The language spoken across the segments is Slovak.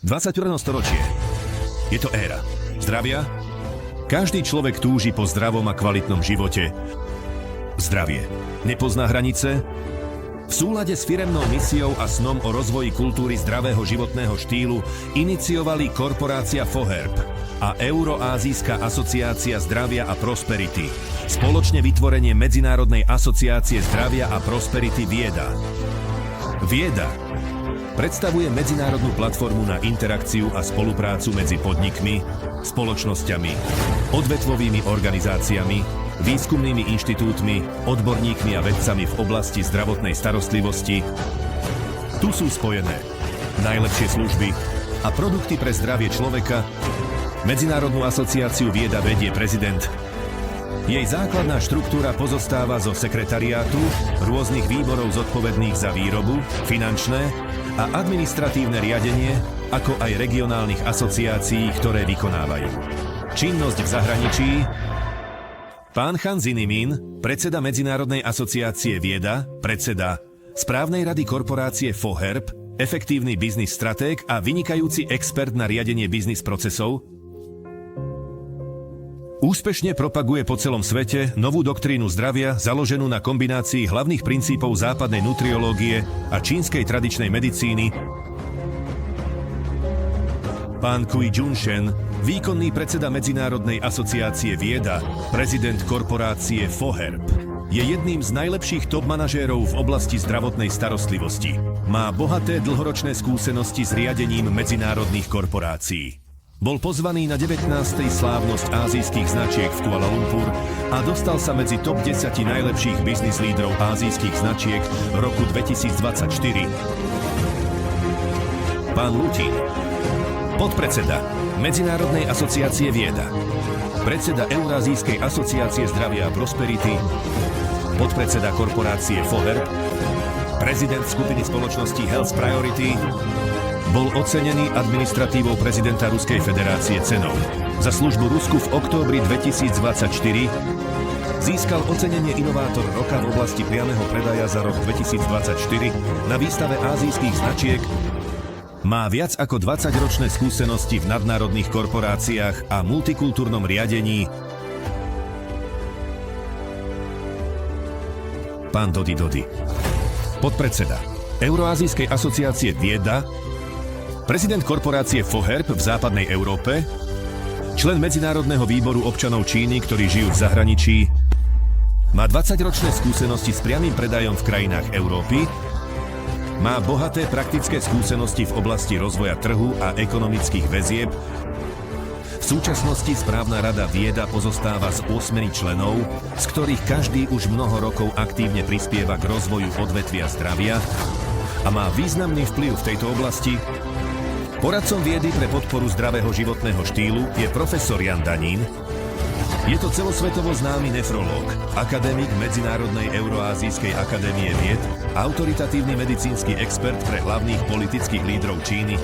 21. storočie. Je to éra zdravia. Každý človek túži po zdravom a kvalitnom živote. Zdravie nepozná hranice. V súlade s firemnou misiou a snom o rozvoji kultúry zdravého životného štýlu iniciovali korporácia Foherb a Euroázijská asociácia zdravia a prosperity spoločne vytvorenie Medzinárodnej asociácie zdravia a prosperity Vieda. Vieda predstavuje medzinárodnú platformu na interakciu a spoluprácu medzi podnikmi, spoločnosťami, odvetvovými organizáciami, výskumnými inštitútmi, odborníkmi a vedcami v oblasti zdravotnej starostlivosti. Tu sú spojené najlepšie služby a produkty pre zdravie človeka. Medzinárodnú asociáciu Vieda vedie prezident. Jej základná štruktúra pozostáva zo sekretariátu, rôznych výborov zodpovedných za výrobu, finančné a administratívne riadenie, ako aj regionálnych asociácií, ktoré vykonávajú činnosť v zahraničí. Pán Han Zinimin, predseda Medzinárodnej asociácie Vieda, predseda správnej rady korporácie Foherb, efektívny biznis stratég a vynikajúci expert na riadenie biznis procesov, úspešne propaguje po celom svete novú doktrínu zdravia založenú na kombinácii hlavných princípov západnej nutriológie a čínskej tradičnej medicíny. Pán Kui Junshen, výkonný predseda Medzinárodnej asociácie Vieda, prezident korporácie Foherb, je jedným z najlepších top manažérov v oblasti zdravotnej starostlivosti. Má bohaté dlhoročné skúsenosti s riadením medzinárodných korporácií. Bol pozvaný na 19. slávnosť ázijských značiek v Kuala Lumpur a dostal sa medzi top 10 najlepších biznis lídrov ázijských značiek roku 2024. Pán Lutin, podpredseda Medzinárodnej asociácie Vieda, predseda Eurázijskej asociácie zdravia a prosperity, podpredseda korporácie Foherb, prezident skupiny spoločnosti Health Priority, bol ocenený administratívou prezidenta Ruskej federácie cenou za službu Rusku v októbri 2024, získal ocenenie Inovátor roka v oblasti priameho predaja za rok 2024 na výstave ázijských značiek, má viac ako 20-ročné skúsenosti v nadnárodných korporáciách a multikultúrnom riadení. Pán Dodi, podpredseda Euroázijskej asociácie Vieda, prezident korporácie Foherb v západnej Európe, člen Medzinárodného výboru občanov Číny, ktorí žijú v zahraničí, má 20-ročné skúsenosti s priamym predajom v krajinách Európy, má bohaté praktické skúsenosti v oblasti rozvoja trhu a ekonomických väzieb. V súčasnosti správna rada Vieda pozostáva z 8 členov, z ktorých každý už mnoho rokov aktívne prispieva k rozvoju odvetvia zdravia a má významný vplyv v tejto oblasti. Poradcom Viedy pre podporu zdravého životného štýlu je profesor Jan Danín. Je to celosvetovo známy nefrológ, akademik Medzinárodnej Euroázijskej akadémie vied, autoritatívny medicínsky expert pre hlavných politických lídrov Číny.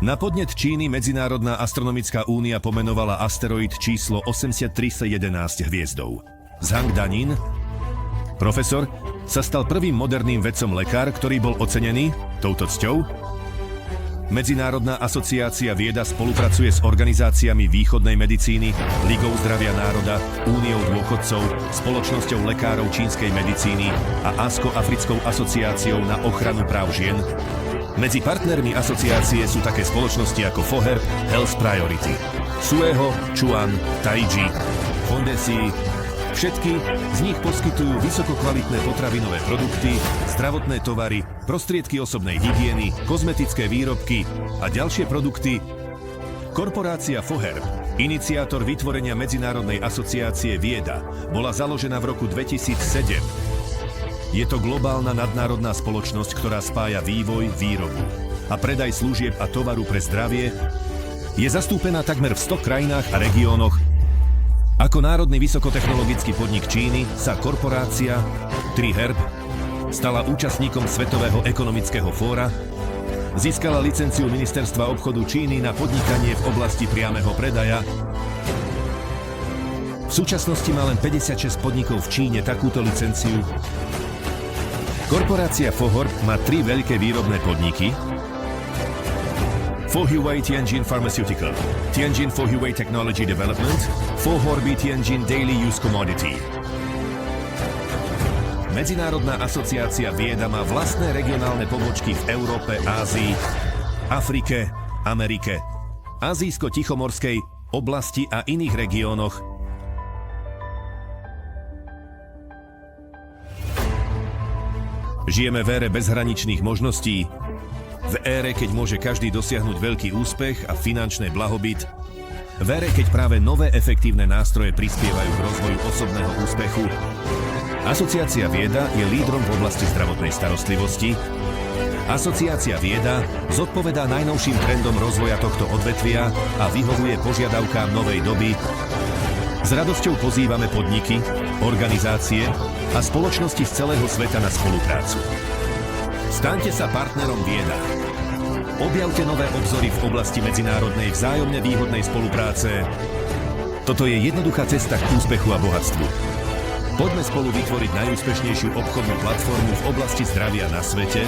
Na podnet Číny Medzinárodná astronomická únia pomenovala asteroid číslo 8311 hviezdou. Zhang Danín, profesor, sa stal prvým moderným vedcom lekár, ktorý bol ocenený touto cťou. Medzinárodná asociácia Vieda spolupracuje s organizáciami východnej medicíny, Ligou zdravia národa, Úniou dôchodcov, Spoločnosťou lekárov čínskej medicíny a Ásko-africkou asociáciou na ochranu práv žien. Medzi partnermi asociácie sú také spoločnosti ako Foherb, Health Priority, Sueho, Chuan, Taiji, Fondesi. Všetky z nich poskytujú vysokokvalitné potravinové produkty, zdravotné tovary, prostriedky osobnej hygieny, kozmetické výrobky a ďalšie produkty. Korporácia Foherb, iniciátor vytvorenia Medzinárodnej asociácie Vieda, bola založená v roku 2007. Je to globálna nadnárodná spoločnosť, ktorá spája vývoj, výrobu a predaj služieb a tovaru pre zdravie. Je zastúpená takmer v 100 krajinách a regiónoch. Ako národný vysokotechnologický podnik Číny sa korporácia 3Herb stala účastníkom Svetového ekonomického fóra, získala licenciu Ministerstva obchodu Číny na podnikanie v oblasti priameho predaja. V súčasnosti má len 56 podnikov v Číne takúto licenciu. Korporácia Foherb má 3 veľké výrobné podniky, Fohuai Tianjin Pharmaceutical, Tianjin Fohuai Technology Development, Fohorby Tianjin Daily Use Commodity. Medzinárodná asociácia vieda má vlastné regionálne pobočky v Európe, Ázii, Afrike, Amerike, Azijsko-Tichomorskej oblasti a iných regiónoch. Žijeme v ére bezhraničných možností, v ére, keď môže každý dosiahnuť veľký úspech a finančný blahobyt, v ére, keď práve nové efektívne nástroje prispievajú k rozvoju osobného úspechu. Asociácia Vieda je lídrom v oblasti zdravotnej starostlivosti. Asociácia Vieda zodpovedá najnovším trendom rozvoja tohto odvetvia a vyhovuje požiadavkám novej doby. S radosťou pozývame podniky, organizácie a spoločnosti z celého sveta na spoluprácu. Staňte sa partnerom Vieda. Objavte nové obzory v oblasti medzinárodnej vzájomne výhodnej spolupráce. Toto je jednoduchá cesta k úspechu a bohatstvu. Poďme spolu vytvoriť najúspešnejšiu obchodnú platformu v oblasti zdravia na svete